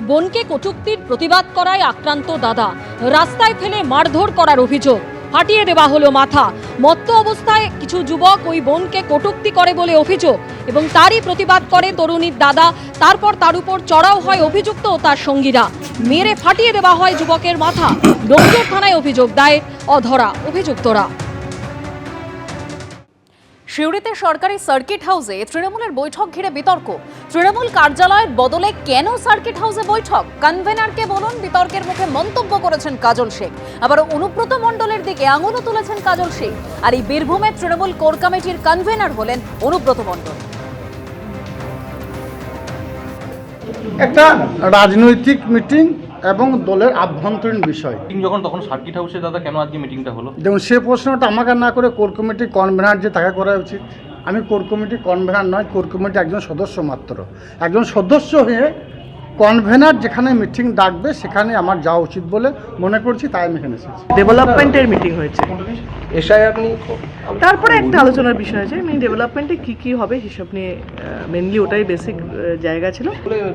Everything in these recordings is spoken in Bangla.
বোনকে কটূক্তির প্রতিবাদ করায় আক্রান্ত দাদা, রাস্তায় ফেলে মারধর করার অভিযোগ, ফাটিয়ে দেওয়া হলো মাথা। মত্ত অবস্থায় কিছু যুবক ওই বোনকে কটূক্তি করে বলে অভিযোগ এবং তারই প্রতিবাদ করে তরুণীর দাদা। তারপর তার উপর চড়াও হয় অভিযুক্ত ও তার সঙ্গীরা, মেরে ফাটিয়ে দেওয়া হয় যুবকের মাথা। ডোমজুড় থানায় অভিযোগ দায়ের, অধরা অভিযুক্তরা। সিউড়িতে সরকারি সার্কিট হাউসে তৃণমূলের বৈঠক ঘিরে বিতর্ক। তৃণমূল কার্যালয়ের বদলে কেন সার্কিট হাউসে বৈঠক? কনভেনারকে বলুন। বিতর্কের মুখে মন্তব্য করেছেন কাজল শেখ। আবার অনুব্রত মণ্ডলের দিকে আঙুলও তুলেছেন কাজল শেখ। আর এই বীরভূমের তৃণমূল কোর কমিটির কনভেনার হলেন অনুব্রত মণ্ডল। একটা রাজনৈতিক মিটিং এবং দলের আভ্যন্তরীণ বিষয় যখন তখন সার্কিট হাউসে দাদা কেন আজকে মিটিংটা হলো? যেমন সে প্রশ্নটা আমাকে না করে কোর কমিটির কনভেনার যে তাকে করা উচিত। আমি কোর কমিটির কনভেনার নয়, কোর কমিটি একজন সদস্য মাত্র। একজন সদস্য হয়ে কনভেনার যেখানে মিটিং ডাকবে সেখানে আমার যাওয়া উচিত বলে মনে করছি, তাই আমি এখানে এসেছি। ডেভেলপমেন্টের মিটিং হয়েছে, আপনি তারপরে একটা আলোচনার বিষয় আছে ডেভেলপমেন্টে কি হবে হিসাব নিয়ে, মেনলি ওটাই বেসিক জায়গা ছিল।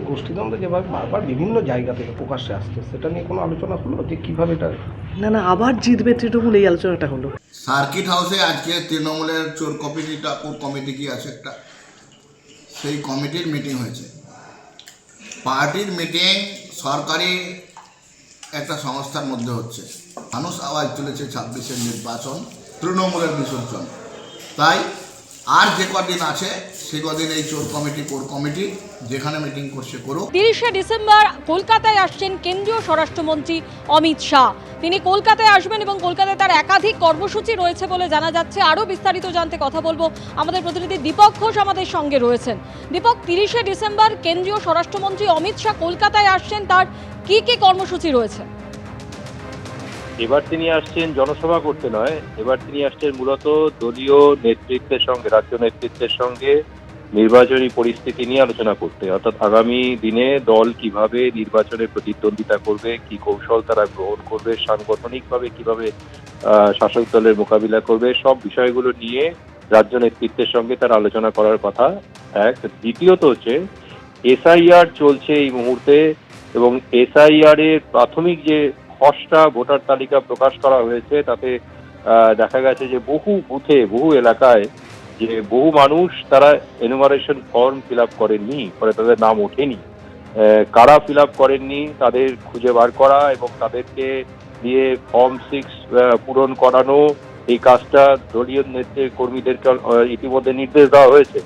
গোষ্ঠীদ্বন্দ্ব যেভাবে বারবার বিভিন্ন জায়গা থেকে প্রকাশ্যে আসছে, সেটা নিয়ে কোনো আলোচনা হলো যে কিভাবে এটা না আবার জিতবে তৃণমূল, এই আলোচনাটা হলো। সার্কিট হাউসে আজকে তৃণমূলের কোর কমিটি কি আছে একটা, সেই কমিটির মিটিং হয়েছে। পার্টির মিটিং সরকারি একটা সংস্থার মধ্যে হচ্ছে। মানুষ আওয়াজ তুলেছে 26-এর নির্বাচন, তৃণমূলের বিসর্জন। তাই আর যে কদিন আছে সে কদিন এই কোর কমিটি যেখানে মিটিং করছে করুক। 30শে ডিসেম্বর কলকাতায় আসছেন কেন্দ্রীয় স্বরাষ্ট্রমন্ত্রী অমিত শাহ। তিনি কলকাতায় আসবেন এবং কলকাতায় তার একাধিক কর্মসূচি রয়েছে বলে জানা যাচ্ছে। আরও বিস্তারিত জানতে কথা বলবো, আমাদের প্রতিনিধি দীপক ঘোষ আমাদের সঙ্গে রয়েছেন। দীপক, 30শে ডিসেম্বর কেন্দ্রীয় স্বরাষ্ট্রমন্ত্রী অমিত শাহ কলকাতায় আসছেন, তার কি কি কর্মসূচি রয়েছে? এবার তিনি আসছেন জনসভা করতে নয়, এবার তিনি আসছেন মূলত দলীয় নেতৃত্বের সঙ্গে, রাজ্য নেতৃত্বের সঙ্গে নির্বাচনী পরিস্থিতি নিয়ে আলোচনা করতে। অর্থাৎ আগামী দিনে দল কিভাবে নির্বাচনে প্রতিদ্বন্দ্বিতা করবে, কি কৌশল তারা গ্রহণ করবে, সাংগঠনিকভাবে কিভাবে শাসক দলের মোকাবিলা করবে, সব বিষয়গুলো নিয়ে রাজ্য নেতৃত্বের সঙ্গে তার আলোচনা করার কথা। এক, দ্বিতীয়ত হচ্ছে এসআইআর চলছে এই মুহূর্তে এবং এসআইআর এর প্রাথমিক যে খসড়া ভোটার তালিকা প্রকাশ করা হয়েছে তাতে দেখা গেছে যে বহু বুথে, বহু এলাকায় যে বহু মানুষ তারা এনুমারেশন ফর্ম ফিল আপ করেননি, ফলে তাদের নাম ওঠেনি। কারা ফিল আপ করেননি তাদের খুঁজে বার করা এবং তাদেরকে দিয়ে ফর্ম 6 পূরণ করানো, এই কাজটা দলীয় কর্মীদেরকে ইতিমধ্যে নির্দেশ দেওয়া হয়েছে।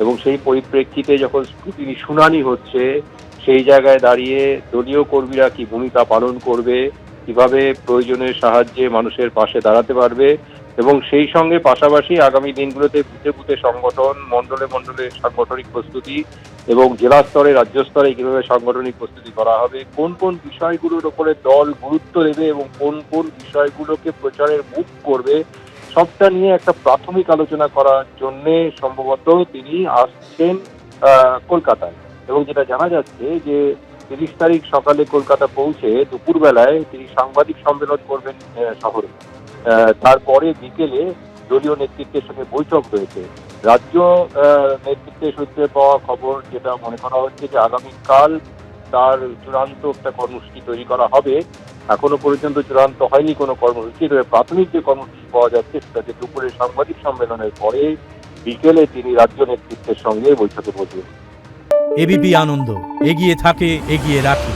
এবং সেই পরিপ্রেক্ষিতে যখন স্ক্রুটিনি শুনানি হচ্ছে, সেই জায়গায় দাঁড়িয়ে দলীয় কর্মীরা কি ভূমিকা পালন করবে, কিভাবে প্রয়োজনের সাহায্যে মানুষের পাশে দাঁড়াতে পারবে এবং সেই সঙ্গে পাশাপাশি আগামী দিনগুলোতে বুথে বুথে সংগঠন, মণ্ডলে মণ্ডলে সাংগঠনিক প্রস্তুতি এবং জেলা স্তরে, রাজ্য স্তরে কিভাবে সাংগঠনিক প্রস্তুতি করা হবে, কোন কোন বিষয়গুলোর উপরে দল গুরুত্ব দেবে এবং কোন কোন বিষয়গুলোকে প্রচারের মুখ করবে, সবটা নিয়ে একটা প্রাথমিক আলোচনা করার জন্যে সম্ভবত তিনি আসছেন কলকাতায়। এবং যেটা জানা যাচ্ছে যে 30 তারিখ সকালে কলকাতা পৌঁছে দুপুরবেলায় তিনি সাংবাদিক সম্মেলন করবেন শহরে। তারপরে বিকেলে দলীয় নেতৃত্বের সঙ্গে বৈঠক হয়েছে। রাজ্য নেতৃত্বের সূত্রে পাওয়া খবর যেটা মনে করা হচ্ছে যে আগামীকাল তার চূড়ান্ত একটা কর্মসূচি তৈরি করা হবে। এখনো পর্যন্ত চূড়ান্ত হয়নি কোনো কর্মসূচি, তবে প্রাথমিক যে কর্মসূচি পাওয়া যাচ্ছে সেটাকে দুপুরে সাংবাদিক সম্মেলনের পরে বিকেলে তিনি রাজ্য নেতৃত্বের সঙ্গে বৈঠকে বসবেন। এবিপি আনন্দ, এগিয়ে থাকে, এগিয়ে রাখে।